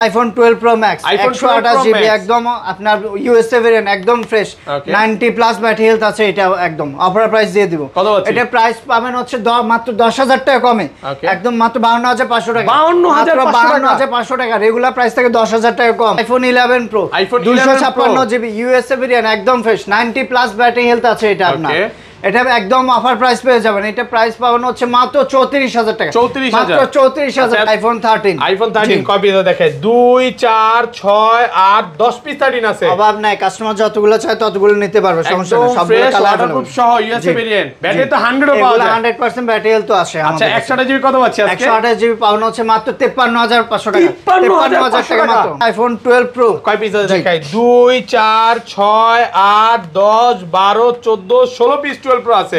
iPhone 12 Pro Max 128GB একদম আপনার USA variant একদম ফ্রেশ 90 প্লাস ব্যাটারি হেলথ আছে এটা একদম অফার প্রাইস দিয়ে দিব এটা প্রাইস পাবেন হচ্ছে মাত্র 10000 টাকা কমে একদম মাত্র 52500 টাকা 52500 টাকা রেগুলার প্রাইস থেকে 10000 টাকা কম iPhone 11 Pro 256GB USA variant একদম ফ্রেশ 90 প্লাস ব্যাটারি হেলথ আছে এটা আপনার এটা একদম অফার প্রাইস পেয়ে যাবেন এটা প্রাইস পাবেন হচ্ছে মাত্র 34000 টাকা মাত্র 34000 iPhone 13 কপি দেখে 2 4 6 8 10 পিস 13 আছে অভাব নাই কাস্টমার যতগুলো চায় ততগুলো নিতে পারবে সমস্যা নেই সবগুলো কালার খুব সহ ইউএসএ ভেরিয়েন্ট ব্যাটারি তো 100 ও পাওয়া যায় 100% ব্যাটারি হেলথ তো আসে আচ্ছা 128GB কত পাচ্ছি আজকে 128GB পাওয়া হচ্ছে মাত্র 53500 টাকা 53000 টাকা মাত্র iPhone 12 Pro কয় পিস আছে দেখাই 2 4 6 8 10 12 14 16 পিস Pro আছে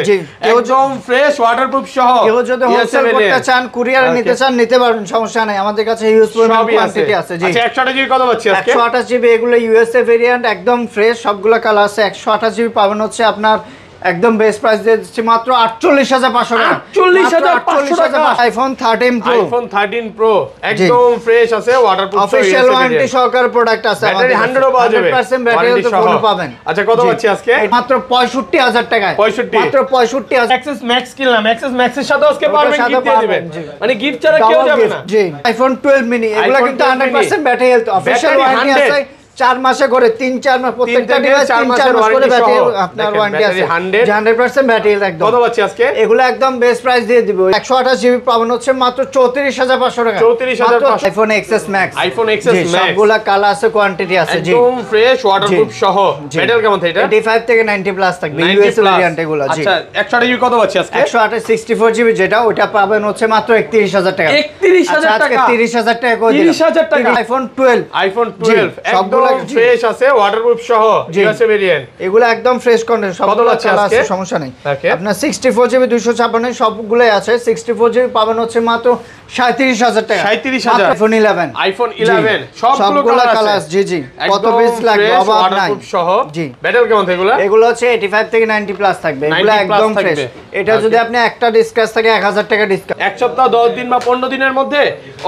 একদম ফ্রেশ ওয়াটারপ্রুফ সহ কেউ যদি হোলসেল করতে চান কুরিয়ারে নিতে চান নিতে পারবেন সমস্যা নাই আমাদের কাছে হিউজ পরিমাণ কোয়ান্টিটি আছে জি আচ্ছা 128GB কত পাচ্ছি আজকে 128GB এগুলো ইউএসএ ভেরিয়েন্ট একদম ফ্রেশ সবগুলো কালার আছে 128GB পাবেন হচ্ছে আপনার একদম বেস্ট প্রাইস দিয়ে দিচ্ছি মাত্র 48500 টাকা 48500 টাকা iPhone 13 Pro একদম ফ্রেশ আছে ওয়াটারপ্রুফ অফিশিয়াল ওয়ারেন্টি সহকারে প্রোডাক্ট আছে ব্যাটারি 100 ও পাওয়া যাবে 100% ব্যাটারি তো ফোন পাবেন আচ্ছা কত পাচ্ছি আজকে মাত্র 65000 টাকা 65 মাত্র 65000 অ্যাক্সেস ম্যাক্স কিনলাম অ্যাক্সেস ম্যাক্সের সাথে আজকে পারবেন গিফট দিয়ে দিবেন মানে গিফট ছাড়া কেউ যাবে না জি iPhone 12 mini এগুলা কিন্তু 100% ব্যাটারি হেলথ অফিশিয়াল ওয়ারেন্টি আছে 4 মাসে করে 3-4 মাস প্রত্যেকটা ডিভাইস 3-4 মাস করে ব্যাটারি আপনার ওয়ারেন্টি আছে 100% ব্যাটারি একদম কত পাচ্ছি আজকে এগুলো একদম বেস্ট প্রাইস দিয়ে দিব 128GB পাবেন হচ্ছে মাত্র 34500 টাকা 34500 iPhone XS Max Max সবগুলো কালার আছে কোয়ান্টিটি আছে জি একদম ফ্রেশ ওয়াটারপ্রুফ সহ মেটাল কেমন থাকে এটা 85 থেকে 90 প্লাস থাকবে ইউএস ভেরিয়েন্ট এগুলো জি আচ্ছা 128GB কত পাচ্ছি আজকে 164GB যেটা ওটা পাবেন হচ্ছে মাত্র 31000 টাকা 31000 টাকা 30000 টাকা করে দিলাম 30000 টাকা iPhone 12 একদম ফ্রেশ আছে ওয়াটারপ্রুফ সহ ইউএসএ ভেরিয়েন্ট এগুলো একদম ফ্রেশ কন্ডিশন সবগুলো আছে সমস্যা নেই আপনার 64GB 256 সবগুলাই আছে 64GB পাবেন হচ্ছে মাত্র 37000 টাকা 37000 iPhone 11 সবগুলো কালার জি জি কত পিস লাগবে অভাব নাই সহ জি ব্যাটারি কেমন থাকে এগুলো হচ্ছে 85 থেকে 90 প্লাস থাকবে এগুলো একদম ফ্রেশ এটা যদি আপনি একটা ডিসকাস থাকে 1000 টাকা ডিসকাউন্ট এক সপ্তাহ 10 দিন বা 15 দিনের মধ্যে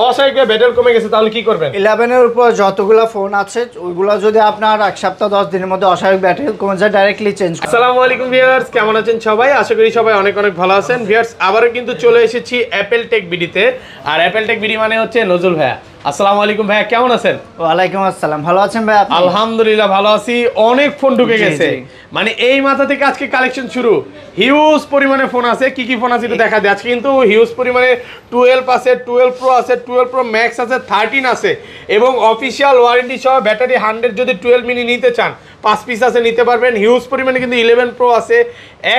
অস্বাভাবিক ব্যাটারি কমে গেছে তাহলে কি করবেন 11 এর উপর যতগুলো ফোন আছে ওইগুলো যদি আপনার এক সপ্তাহ 10 দিনের মধ্যে অস্বাভাবিক ব্যাটারি কমে যায় ডাইরেক্টলি চেঞ্জ করুন আসসালামু আলাইকুম ভিউয়ার্স কেমন আছেন সবাই আশা করি সবাই অনেক অনেক ভালো আছেন ভিউয়ার্স আবারো কিন্তু চলে এসেছি অ্যাপল টেক বিডিতে আর অ্যাপল টেক বিডি মানে হচ্ছে নজরুল ভাইয়া আসসালামু আলাইকুম ভাইয়া কেমন আছেন ওয়ালাইকুম আসসালাম ভালো আছেন ভাই আপনি আলহামদুলিল্লাহ ভালো আছি অনেক ফোন ঢুকে গেছে মানে এই মাথা থেকে আজকে কালেকশন শুরু হিউজ পরিমাণে ফোন আছে কি কি ফোন আছে একটু দেখা দিই আজকে কিন্তু হিউজ পরিমাণে 12 আছে 12 প্রো আছে 12 প্রো ম্যাক্স আছে 13 আছে এবং অফিশিয়াল ওয়ারেন্টি সহ ব্যাটারি 100 যদি 12 মিনি নিতে চান 5 পিস আছে নিতে পারবেন হিউজ পরিমাণে কিন্তু 11 প্রো আছে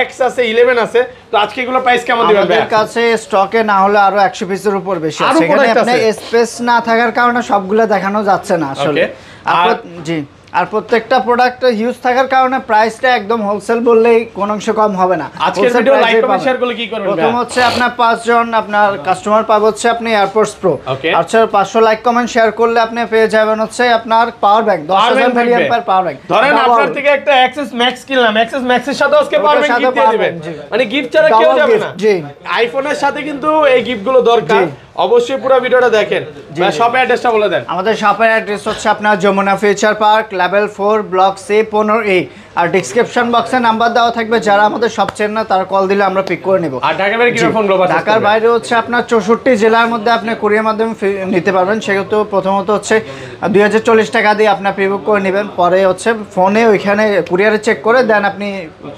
এক্স আছে 11 আছে তো আজকে এগুলো প্রাইস কেমন দিবেন ভাই আমাদের কাছে স্টকে না হলে আরো 100 পিসের উপর বেশি আছে এখানে আপনি স্পেস না থাকার কারণে সবগুলো দেখানো যাচ্ছে না আসলে জি আর প্রত্যেকটা প্রোডাক্ট হিউজ থাকার কারণে প্রাইসটা একদম হোলসেল বললেই কোনো অংশ কম হবে না আজকের ভিডিও লাইক কমেন্ট শেয়ার করলে কি করবেন প্রথম হচ্ছে আপনার 5 জন আপনার কাস্টমার পাবে হচ্ছে আপনি এয়ারপোর্টস প্রো আচ্ছা 500 লাইক কমেন্ট শেয়ার করলে আপনি পেয়ে যাবেন হচ্ছে আপনার power bank 10000 milliampere power bank ধরেন আপনার থেকে একটা অ্যাক্সেস ম্যাক্স কিনলাম অ্যাক্সেস ম্যাক্সের সাথে আজকে পাওয়ার ব্যাংক গিফট দিয়ে দিবেন মানে গিফট ছাড়া কেউ যাবে না জি আইফোনের সাথে কিন্তু এই গিফটগুলো দরকার অবশ্যই পুরো ভিডিওটা দেখেন শপের অ্যাড্রেসটা বলে দেন আমাদের শপের অ্যাড্রেস হচ্ছে আপনার Jamuna future park level 4 block C 15A আর ডেসক্রিপশন বক্সে নাম্বার দেওয়া থাকবে যারা আমাদের সব চেন না তারা কল দিলে আমরা পিক করে নেব আর ঢাকার বাইরে কি ফোন গ্লোবাল ঢাকার বাইরে হচ্ছে আপনার 64 জেলার মধ্যে আপনি কুরিয়ার মাধ্যমে নিতে পারবেন সেহেতু প্রথমত হচ্ছে 2040 টাকা দিয়ে আপনি প্রি বুক করে নেবেন পরে হচ্ছে ফোনে ওইখানে কুরিয়ারে চেক করে দেন আপনি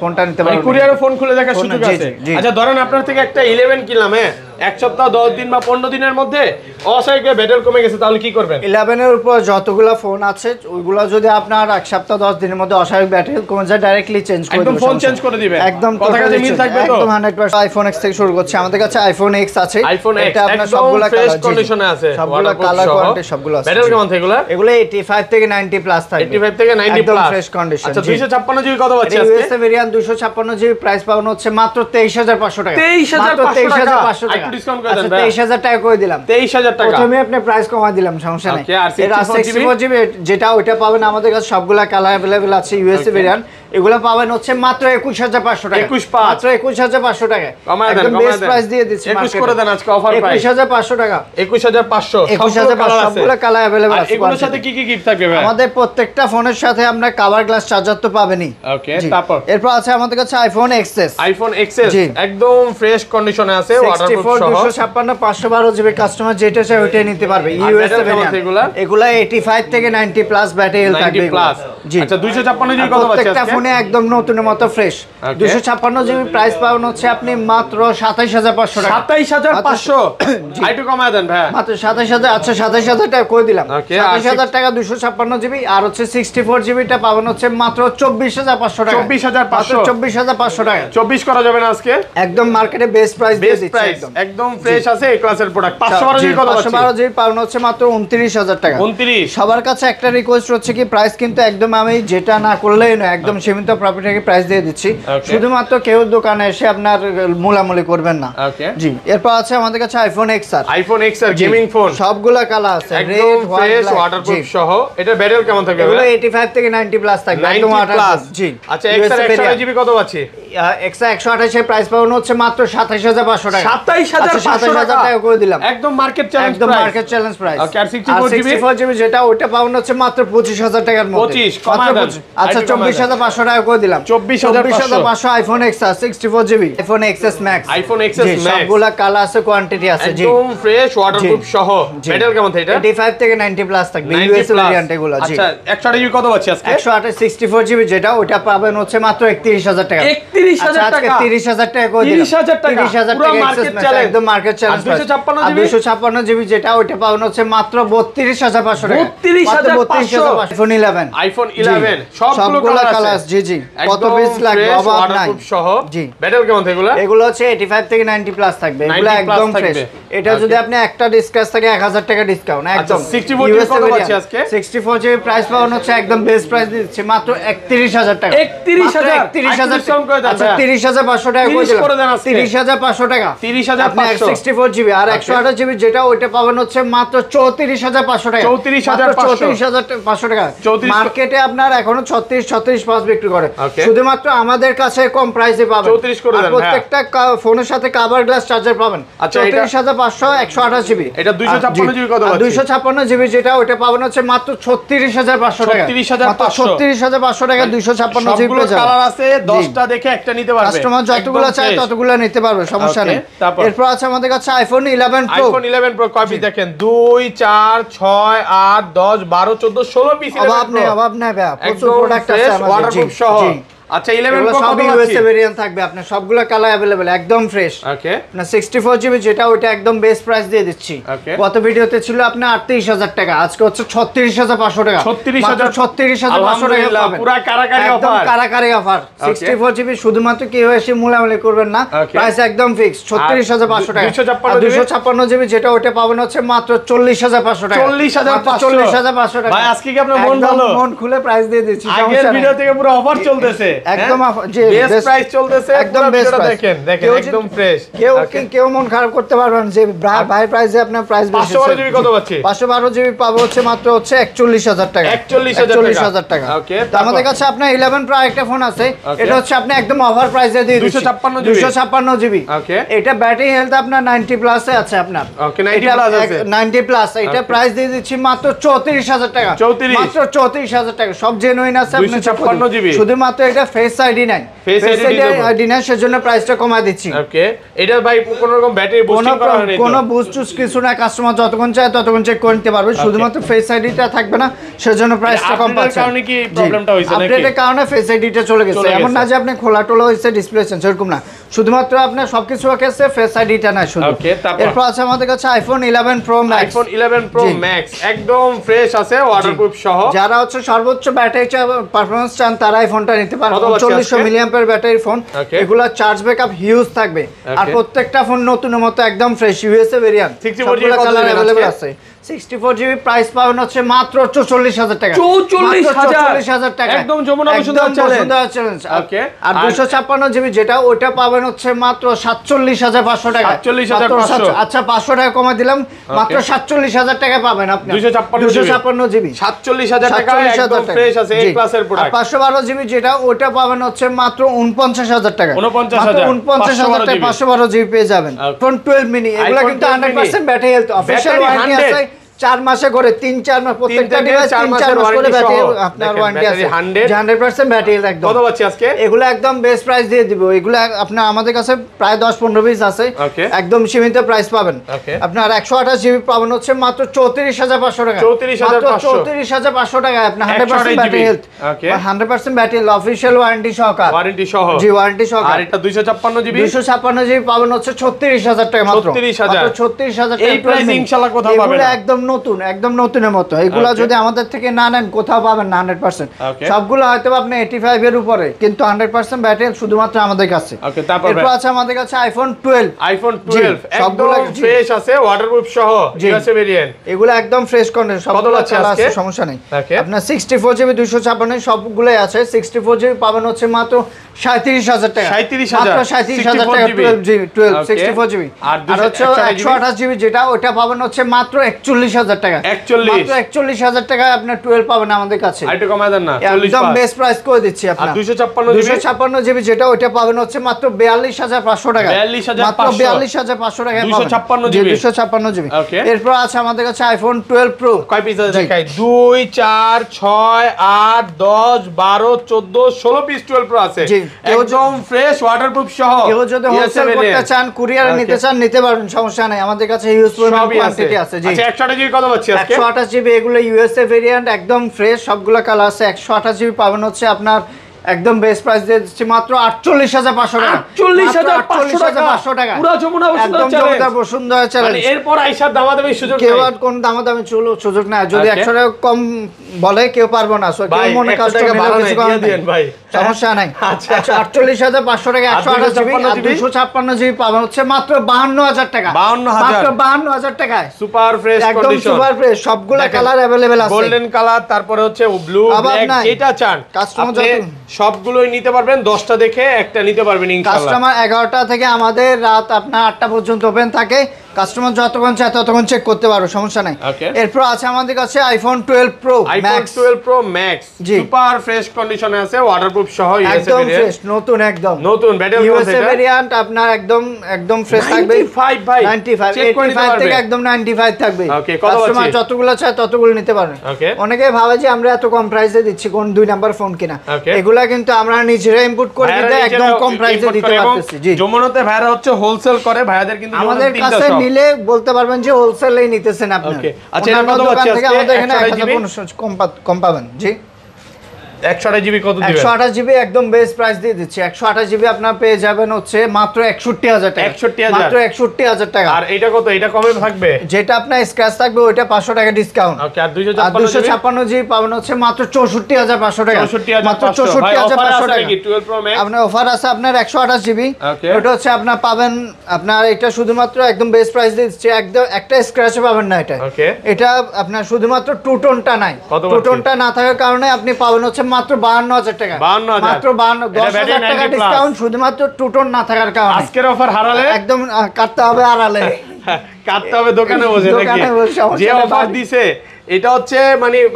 ফোনটা নিতে পারবেন কুরিয়ারে ফোন খুলে দেখার সুযোগ আছে আচ্ছা ধরেন আপনার থেকে একটা 11 কিনলাম এক সপ্তাহ 10 দিন বা 15 দিনের মধ্যে অস্বাভাবিক ব্যাটারি কমে গেছে তাহলে কি করবেন 11 এর উপর যতগুলো ফোন আছে ওইগুলো যদি আপনার এক সপ্তাহ 10 দিনের মধ্যে অস্বাভাবিক ব্যাটারি কমে যায় ডাইরেক্টলি চেঞ্জ করে দিবেন একদম ফোন চেঞ্জ করে দিবেন একদম কথা কাজে মিল থাকবে তো একদম 100% আইফোন X থেকে শুরু করছে আমাদের কাছে আইফোন X আছে এটা আপনার সবগুলা ফ্রেশ কন্ডিশনে আছে সবগুলা কালার কোয়ালিটি সবগুলো আছে ব্যাটারি কেমন থাকে এগুলো 85 থেকে 90 প্লাস থাকে 85 থেকে 90 প্লাস ফ্রেশ কন্ডিশন আচ্ছা 256 জিবি কত পাচ্ছি আজকে ইউএসএ ভেরিয়েন্ট 256 জিবি প্রাইস পাবেন হচ্ছে মাত্র 23500 টাকা 23500 টাকা একটু ডিসকাউন্ট করে দেন 23000 টাকা করে দিলাম। 23000 টাকা প্রথমে আপনি প্রাইস কমাই দিলাম, সমস্যা নাই। ওকে, আর এটা 64GB যেটা ওইটা পাবেন আমাদের কাছে সবগুলা কালার अवेलेबल আছে, ইউএসএ ভেরিয়েন্ট। এগুলো পাবেন হচ্ছে মাত্র 21500 টাকা, মাত্র 21500 টাকা। একদম বেস্ট প্রাইস দিয়ে দিচ্ছি, 21 করে দেন আজকে অফার প্রাইস 21500 টাকা। 21500 সবগুলো কালার अवेलेबल আছে। এগুলোর সাথে কি কি গিফট থাকবে ভাই? আমাদের প্রত্যেকটা ফোনের সাথে আমরা কভার গ্লাস চার্জার তো পাবেনই। ওকে, তারপর এরপর আছে আমাদের কাছে আইফোন এক্সএস। আইফোন এক্সএস একদম ফ্রেশ কন্ডিশনে আছে, ওয়াটারপ্রুফ সহ 256 512GB কাস্টমার যেটা চায় ওইটাই নিতে পারবে। ইউএসএ ভেরিয়েন্ট এগুলা 85 থেকে 90 প্লাস ব্যাটারি হেলথ থাকবে। জি, আচ্ছা 256GB কত পাচ্ছেন প্রত্যেকটা ফোনে একদম নতুনের মতো ফ্রেশ। 256GB প্রাইস পাবেন হচ্ছে আপনি মাত্র 27500 টাকা। 27500 আইটু কমায় দেন ভাই, মাত্র 27000। আচ্ছা 27000 টাকা করে দিলাম। 27000 টাকা 256GB। আর হচ্ছে 64GB টা পাবেন হচ্ছে মাত্র 24500 টাকা। 24500 টাকা। 24 করা যাবে না আজকে? একদম মার্কেটে বেস্ট প্রাইস দিয়ে দিচ্ছি, একদম ফ্রেশ আছে এই ক্লাসের প্রোডাক্ট। 512GB কত পাচ্ছেন? 512GB পাবেন হচ্ছে মাত্র 29000 টাকা। 29। সবার কাছে একটা রিকোয়েস্ট হচ্ছে কি প্রাইস কিন্তু একদম আমি যেটা না করলেই না, একদম সীমিত প্রফিটে প্রাইস দিয়ে দিচ্ছি। শুধুমাত্র কেউ দোকানে এসে আপনার মুলামুলি করবেন না। জি, এরপর আছে আমাদের কাছে iPhone XR. IPhone XR gaming phone সবগুলা কালার আছে, একদম ফ্রেশ ওয়াটারপ্রুফ সহ। এটা ব্যাটারি কেমন থাকবে? এগুলো 85 থেকে 90 প্লাস থাকবে, একদম ওয়াটারপ্রুফ। জি, আচ্ছা এক্সআর 128GB কত পাচ্ছি? এক্সআর 128 এর প্রাইস পাবেন হচ্ছে মাত্র 27500 টাকা। 27500 টাকা করে দিলাম, একদম মার্কেট চ্যালেঞ্জ একদম প্রাইস, মার্কেট চ্যালেঞ্জ প্রাইস। ওকে, আর 64GB যেটা ওটা পাবেন হচ্ছে মাত্র 25000 টাকার মধ্যে। 25 কমায় দেন। আচ্ছা 24500 টাকা করে দিলাম। 24500 iPhone XR 64GB, iPhone XS max. IPhone XS max সবগুলা কালার আছে, কোয়ান্টিটি আছে। জি, একদম ফ্রেশ ওয়াটারপ্রুফ সহ। ব্যাটারি কেমন থাকে এটা? 85 থেকে 90 প্লাস থাকবে, ইউএসএ ভেরিয়েন্ট এগুলো। জি, আচ্ছা 128GB কত পাচ্ছি আজকে? 128 64GB যেটা ওটা পাবেন হচ্ছে মাত্র 31000 টাকা। 31000 টাকা, 30000 টাকা করে দিলাম। 30000 টাকা, 30000 পুরো টাকা মার্কেট এক্সএস চ্যালেঞ্জ, একদম মার্কেট চ্যালেঞ্জ। 256GB যেটা ওটা পাবেন হচ্ছে মাত্র 32500 টাকা। 32500। আইফোন 11, আইফোন 11 সবগুলো কালার আছে। জি জি, কত পিস লাগবে অভাব নাই। সহ। জি, ব্যাটারি কেমন থাকে এগুলো? এগুলো হচ্ছে 85 থেকে 90 প্লাস থাকবে, এগুলো একদম ফ্রেশ। এটা যদি আপনি একটা ডিসকাউন্ট থাকে 1000 টাকা ডিসকাউন্ট একদম। 64GB কত পাচ্ছি আজকে? 64GB প্রাইস পাবেন হচ্ছে একদম বেস্ট প্রাইস দিচ্ছি মাত্র 31000 টাকা। 31000 ডিসকাউন্ট করে দেন। আচ্ছা 30500 টাকা করে দিলাম। 30500 টাকা। 30500 64GB আর 128GB যেটা ওইটা পাবেন হচ্ছে মাত্র 34500 টাকা। 34500 টাকা। মার্কেটে আপনার এখনো 36 বিক্রি করে, শুধুমাত্র আমাদের কাছে কম প্রাইসে পাবেন। 34 করে দেন। প্রত্যেকটা ফোনের সাথে কভার গ্লাস চার্জার পাবেন। আচ্ছা 34500 128GB। এটা 256GB কত পাচ্ছি? 256GB যেটা ওটা পাবেন হচ্ছে মাত্র 36500 টাকা। 36500 টাকা 256GB সবগুলো কালার আছে, 10টা দেখে একটা নিতে পারবে। কাস্টমার যতগুলো চায় ততগুলো নিতে পারবে, সমস্যা নেই। এরপর আছে আমাদের কাছে iPhone 11 Pro। IPhone 11 Pro copy দেখেন 2 4 6 8 10 12 14 16 পিস। অভাব নেই ভাই, প্রচুর প্রোডাক্ট আছে আমাদের। ওয়াটারপ্রুফ সহ। আচ্ছা 11 Pro সব ইউএসএ ভেরিয়েন্ট থাকবে, আপনার সবগুলো কালার अवेलेबल একদম ফ্রেশ। ওকে, না 64GB যেটা ওটা একদম বেস্ট প্রাইস দিয়ে দিচ্ছি। গত ভিডিওতে ছিল আপনার 38000 টাকা, আজকে হচ্ছে 36500 টাকা। 36500 টাকা পাবেন, পুরো কারাকারি অফার। একদম কারাকারি অফার। 64GB শুধুমাত্র কি হয়েছে মুলামুলি করবেন না, প্রাইস একদম ফিক্স 36500 টাকা। 256GB যেটা ওটা পাবেন হচ্ছে মাত্র 40500 টাকা। 40500 টাকা। ভাই আজকে কি আপনার মন ভালো? মন খুলে প্রাইস দিয়ে দিচ্ছি, আগের ভিডিও থেকে পুরো অফার চলতেছে, একদম যে বেস্ট প্রাইস চলতেছে, একদম বেস্ট প্রাইস। দেখেন একদম ফ্রেশ। কেউ মন খারাপ করতে পারবেন যে ভাই প্রাইসে আপনার প্রাইস বেশি। 512GB কত পাচ্ছি? 512GB পাবো হচ্ছে মাত্র হচ্ছে 41000 টাকা। 41000 টাকা। ওকে, তো আমাদের কাছে আপনার 11 Pro একটা ফোন আছে, এটা হচ্ছে আপনি একদম অফার প্রাইসে দিয়ে দিচ্ছি 256GB। ওকে, এটা ব্যাটারি হেলথ আপনার 90 প্লাসে আছে আপনার। ওকে, 90 প্লাস আছে, 90 প্লাস। এটা প্রাইস দিয়ে দিচ্ছি মাত্র 34000 টাকা। মাত্র 34000 টাকা। সব জেনুইন আছে আপনি 256GB। শুধুমাত্র এটা ফেস আইডি নাই, ফেস আইডি নাই, সেজন্য প্রাইসটা কমায় দিচ্ছি। ওকে, এটা ভাই কোনো রকম ব্যাটারি বুস্টিং করা নেই, কোনো বুস্ট কিছু না, কাস্টমার যতক্ষণ চায় ততক্ষণ চেক করে নিতে পারবে, শুধুমাত্র ফেস আইডিটা থাকবে না, সেজন্য প্রাইসটা কম পাচ্ছে। কারণে কি প্রবলেমটা হইছে নাকি? আপডেটের কারণে ফেস আইডিটা চলে গেছে, এমন না যে আপনি খোলা টোলা হইছে ডিসপ্লে চেঞ্জ, এরকম না, শুধুমাত্র আপনার সবকিছু আছে, ফেস আইডিটা না শুধু। ওকে, এরপর আছে আমাদের কাছে iPhone 11 Pro Max। IPhone 11 Pro Max একদম ফ্রেশ আছে, ওয়াটারপ্রুফ সহ। যারা হচ্ছে সর্বোচ্চ ব্যাটারি পারফরম্যান্স চান তারা এই ফোনটা নিতে পারেন। 4400 মিলিঅ্যাম্পিয়ার ব্যাটারি ফোন, এগুলা চার্জ ব্যাকআপ হিউজ থাকবে, আর প্রত্যেকটা ফোন নতুনের মতো একদম fresh USA variant. 64GB colour available আছে। 64GB প্রাইস পাবেন হচ্ছে মাত্র 44000 টাকা। 44000 টাকা একদম যমুনা বসুন্ধরা চ্যালেঞ্জ। ওকে, আর 256GB যেটা ওটা পাবেন হচ্ছে মাত্র 47500 টাকা। 47500। আচ্ছা 500 টাকা কমে দিলাম, মাত্র 47000 টাকা পাবেন আপনি। 256GB 47000 টাকা একদম ফ্রেশ আছে এ ক্লাসের প্রোডাক্ট। 512GB যেটা ওটা পাবেন হচ্ছে মাত্র 49000 টাকা। 49000 টাকা 512GB পেয়ে যাবেন। iPhone 12 mini এগুলা কিন্তু 100% ব্যাটারি হেলথ, অফিশিয়াল ওয়ারেন্টি আছে 4 মাসে করে, 3-4 মাস প্রত্যেকটা ডিভাইস 3-4 মাস করে ব্যাটারি আপনার ওয়ারেন্টি আছে। 100% ব্যাটারি হেলথ একদম। কত পাচ্ছি আজকে? এগুলা একদম বেস্ট প্রাইস দিয়ে দিব। এগুলা আপনার আমাদের কাছে প্রায় 10-15 পিস আছে, একদম সীমিত প্রাইস পাবেন। আপনার 128GB পাবেন হচ্ছে মাত্র 34500 টাকা। 34500 টাকা আপনার 100% battery health, 100% battery health, official warranty সহকারে, ওয়ারেন্টি সহ। জি ওয়ারেন্টি সহকারে। আর এটা 256GB 256GB পাবেন হচ্ছে 36000 টাকা মাত্র। 36000 টাকা। এই প্রাইস ইনশাআল্লাহ কোথাও পাবেন না। একদম নতুন, একদম নতুনের মতো। এগুলা যদি আমাদের থেকে না নেন কোথাও পাবেন না 100%। সবগুলো হয়তো আপনি 85 এর উপরে, কিন্তু 100% ব্যাটারি শুধুমাত্র আমাদের কাছে। এরপর আছে আমাদের কাছে iPhone 12 একদম ফ্রেশ আছে, ওয়াটারপ্রুফ সহ ইউএসএ ভেরিয়েন্ট। এগুলো একদম ফ্রেশ কন্ডিশন, সবগুলো আছে, সমস্যা নেই। আপনার 64GB 256 সবগুলোই আছে। 64GB পাবেন হচ্ছে মাত্র 37000 টাকা। 37000 টাকা 12 64GB। আর হচ্ছে 128GB যেটা ওটা পাবেন হচ্ছে মাত্র 41000 টাকা। মাত্র 41000 টাকায় আপনার 12 পাবেন আমাদের কাছে। আরেকটু কমায় দেন না, একদম বেস্ট প্রাইস করে দিচ্ছি আপনার। 256GB যেটা ওটা পাবেন হচ্ছে মাত্র 42500 টাকা। মাত্র 42500 টাকা 256GB। এরপর আছে আমাদের কাছে iPhone 12 Pro। কয় পিস আছে দেখাই? 2 4 6 8 10 12 14 16 পিস 12 Pro আছে। একদম ফ্রেশ ওয়াটারপ্রুফ সহ। কেউ যদি হোলসেল করতে চান, কুরিয়ারে নিতে চান, নিতে পারবেন, সমস্যা নাই। আমাদের কাছে হিউজ পরিমাণ কোয়ান্টিটি আছে। জি আচ্ছা 128GB কত পাচ্ছি আজকে? 128GB এগুলো ইউএসএ ভেরিয়েন্ট, একদম ফ্রেশ, সবগুলো কালার আছে। 128GB পাবেন হচ্ছে আপনার একদম বেস্ট প্রাইস দিয়ে দিচ্ছি মাত্র 48500 টাকা। 48500 টাকা পুরো যমুনা বসুন্ধরা চ্যালেঞ্জ। মানে এরপর আইসার দামাদামি সুযোগ নাই, কেউ আর কোন দামাদামি সুযোগ নাই। যদি 100 টাকা কম বলে কেউ পারবো না, সো কেউ মনে কষ্ট করে দিবেন ভাই, সমস্যা নাই। আচ্ছা 48500 টাকা 128GB। 256GB পাবেন হচ্ছে মাত্র 52000 টাকা। মাত্র 52000 টাকায় সুপার ফ্রেশ কন্ডিশন, একদম সুপার ফ্রেশ, সবগুলা কালার अवेलेबल আছে। গোল্ডেন কালার, তারপরে হচ্ছে ব্লু, ব্ল্যাক, এটা চান কাস্টমার সবগুলোই নিতে পারবেন। 10টা দেখে একটা নিতে পারবেন ইনশাআল্লাহ। কাস্টমার 11টা থেকে আমাদের রাত আপনার 8টা পর্যন্ত ওপেন থাকে। কাস্টমার যতক্ষণ চায় ততক্ষণ চেক করতে পারো, সমস্যা নাই। এরপর আছে আমাদের কাছে iPhone 12 Pro Max। 12 Pro Max super fresh কন্ডিশনে আছে, ওয়াটারপ্রুফ সহ ইউএসএ একদম ফ্রেশ, নতুন, একদম নতুন ব্যাটারি ইউএসএ ভেরিয়েন্ট আপনার একদম ফ্রেশ থাকবে। 95 থেকে একদম 95 থাকবে। কাস্টমার যতগুলো চায় ততগুলো নিতে পারবে। অনেকে ভাবে যে আমরা এত কম প্রাইসে দিচ্ছি কোন 2 নাম্বার ফোন কিনা, এগুলা কিন্তু আমরা নিজেরা ইম্পোর্ট করে দিতে একদম কম প্রাইসে দিতে পারতেছি। জি যমুনাতে ভাইরা হচ্ছে হোলসেল করে, ভাইদের কিন্তু আমাদের কাছে নিলে বলতে পারবেন যে হোলসেলেই নিতেছেন আপনি। আচ্ছা এর কত বাচ্চা আছে? আমাদের এখানে 1500 কম পাবেন। জি 128GB কত দিবেন? 128GB একদম বেস্ট প্রাইস দিয়ে দিচ্ছি। 128GB আপনারা পেয়ে যাবেন হচ্ছে মাত্র 61000 টাকা। 61000 মাত্র 61000 টাকা। আর এটা কত? এটা কমে থাকবে? যেটা আপনার স্ক্র্যাচ থাকবে ওইটা 500 টাকা ডিসকাউন্ট। ওকে, আর 256GB পাবেন হচ্ছে মাত্র 64500 টাকা। মাত্র 64500 টাকা। 12 Pro Max আপনার অফার আছে আপনার 128GB। ওটা হচ্ছে আপনার পাবেন, আপনার এটা শুধুমাত্র একদম বেস্ট প্রাইস দিয়ে দিচ্ছি। একদম একটা স্ক্র্যাচ পাবেন না এটা। এটা আপনার শুধুমাত্র টু টোনটা নাই, টু টোনটা না থাকার কারণে আপনি পাবেন হচ্ছে মাত্র 52000 টাকা। মাত্র 10000 টাকা ডিসকাউন্ট শুধুমাত্র টু টোন না থাকার কারণে। আজকের অফার হারালে একদম কাটতে হবে আড়ালে, কাটতে হবে দোকানে বসে নাকি? যে অফার দিছে এটা হচ্ছে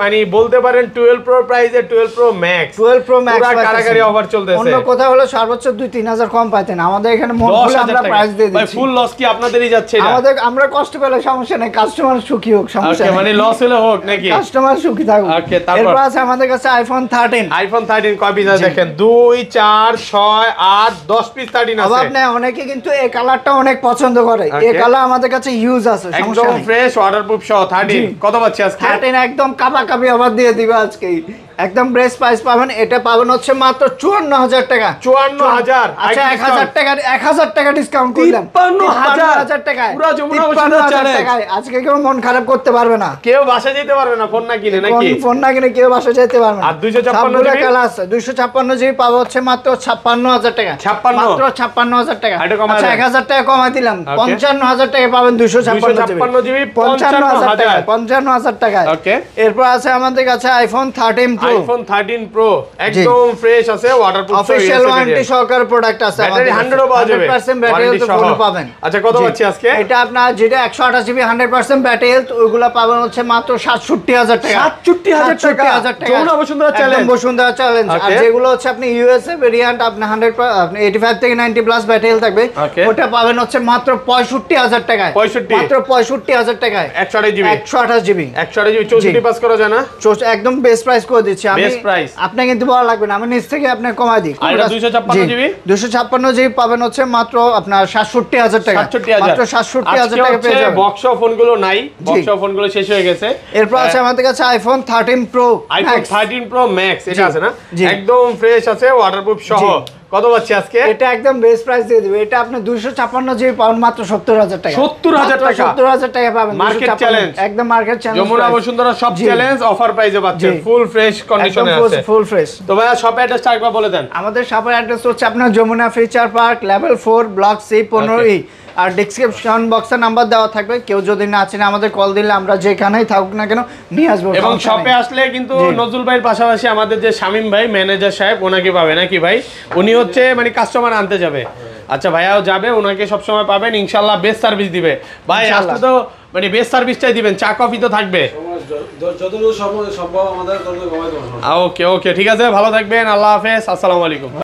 মানে বলতে পারেন 12 Pro প্রাইসে 12 Pro Max পুরো কারাকারি অফার চলতেছে। অন্য কোথাও হলো সর্বোচ্চ 2-3000 কম পাইতেন, আমাদের এখানে মন খুলে আমরা প্রাইস দিয়ে দিচ্ছি। ভাই ফুল লস কি আপনাদেরই যাচ্ছে? এটা আমরা কষ্ট পেলে সমস্যা নেই, কাস্টমার সুখী হোক, সমস্যা নেই। মানে লস হলে হোক নাকি, কাস্টমার সুখী থাকুক। এরপর আছে আমাদের কাছে iPhone 13 কয় পিস আছে দেখেন? 2 4 6 8 10 পিস 13 আছে। আপনি অনেকে কিন্তু এই কালারটা অনেক পছন্দ করে, এই কালার আমাদের কাছে ইউজ আছে, সমস্যা নেই। একদম ফ্রেশ ওয়াটারপ্রুফ সহ 13 কত পাচ্ছি আজকে? 13 একদম কাবাকাবি অফার দিয়ে দিবে আজকে। একদম বেস্ট প্রাইস পাবেন। এটা পাবেন হচ্ছে মাত্র 54000 টাকা। 54000। আচ্ছা 1000 টাকা ডিসকাউন্ট করলাম। 55000 টাকায় পুরো যমুনা বসুন্ধরা চ্যালেঞ্জ। আজকে কেউ মন খারাপ করতে পারবে না, কেউ বাসা যেতে পারবে না ফোন না কিনে, নাকি? ফোন না কিনে কেউ বাসা যেতে পারবে না। আর 256 জিবি কালার আছে, 256 জিবি পাবো হচ্ছে মাত্র 56000 টাকা। 56 মাত্র 56000 টাকা। এটা কমায় আচ্ছা 1000 টাকা কমাই দিলাম, 55000 টাকা পাবেন। 256 জিবি 55000 টাকা, 55000 টাকা। ওকে, এরপর আছে আমাদের কাছে আইফোন 13 প্রো। আইফোন 13 প্রো একদম ফ্রেশ আছে, ওয়াটারপ্রুফ, অফিশিয়াল ওয়ারেন্টি সহকারে প্রোডাক্ট আছে আমাদের। ব্যাটারি 100 পাওয়া যাবে, 100% ব্যাটারি হেলথ ফুল পাবেন। আচ্ছা কত পাচ্ছি আজকে? এটা আপনার যেটা 128 জিবি 100% ব্যাটারি হেলথ, ওইগুলা পাবেন হচ্ছে মাত্র 67000 টাকা। 67000 টাকা। Jamuna Bashundhara challenge, Bashundhara challenge. আর যেগুলো হচ্ছে আপনি ইউএসএ ভেরিয়েন্ট, আপনি 100 আপনি 85 থেকে 90 প্লাস ব্যাটারি হেলথ থাকবে, ওটা পাবেন হচ্ছে মাত্র 65000 টাকায়। 65 মাত্র 65000 টাকায় 128 জিবি। 128 জিবি 64 পাস করা যায় না? একদম বেস্ট প্রাইস করে দিচ্ছি আমি। বেস্ট প্রাইস আপনি কিন্তু বলা লাগবে না, আমি নিচ থেকে আপনি কমাই দিই। আর এটা 256 জিবি, 256 জিবি পাবেন হচ্ছে মাত্র আপনার 67000 টাকা। 67000, মাত্র 67000 টাকা পেয়ে যাবেন। বক্স ফোনগুলো নাই, বক্স ফোনগুলো শেষ হয়ে গেছে। এরপর আছে আমাদের কাছে iPhone 13 pro, iPhone 13 pro max, এটা আছে না? একদম ফ্রেশ আছে, ওয়াটারপ্রুফ সহ। কত পাচ্ছি আজকে? এটা একদম বেস্ট প্রাইস দিয়ে দিবে। এটা আপনি 256 জিবি পাবেন মাত্র 70000 টাকা। 70000 টাকা, 70000 টাকা পাবেন। মার্কেট চ্যালেঞ্জ, একদম মার্কেট চ্যালেঞ্জ। যমুনা বসুন্ধরা সব চ্যালেঞ্জ অফার প্রাইসে পাচ্ছেন, ফুল ফ্রেশ কন্ডিশনে আছে, ফুল ফ্রেশ। তো ভাইয়া শপ অ্যাড্রেসটা একবার বলে দেন। আমাদের শপের অ্যাড্রেস হচ্ছে আপনার Jamuna future park, level 4, block C 15E। আর ডেসক্রিপশন বক্সে নাম্বার দেওয়া থাকবে, কেউ যদি না চিনে আমাদের কল দিলে আমরা যেখানেই থাকুক না কেন নিয়ে আসবো। এবং শপে আসলে কিন্তু নজরুল ভাইয়ের পাশাপাশি আমাদের যে শামীম ভাই ম্যানেজার সাহেব, ওনাকে পাবে নাকি ভাই? উনি হচ্ছে মানে কাস্টমার আনতে যাবে। আচ্ছা ভাইয়াও যাবে, ওনাকে সবসময় পাবেন, ইনশাল্লাহ বেস্ট সার্ভিস দিবে ভাই। আসলে তো মানে বেস্ট সার্ভিসটাই দিবেন, চা কফি তো থাকবে যতটুকু সম্ভব আমাদের। ওকে ওকে, ঠিক আছে, ভালো থাকবেন, আল্লাহ হাফেজ, আসসালামু আলাইকুম।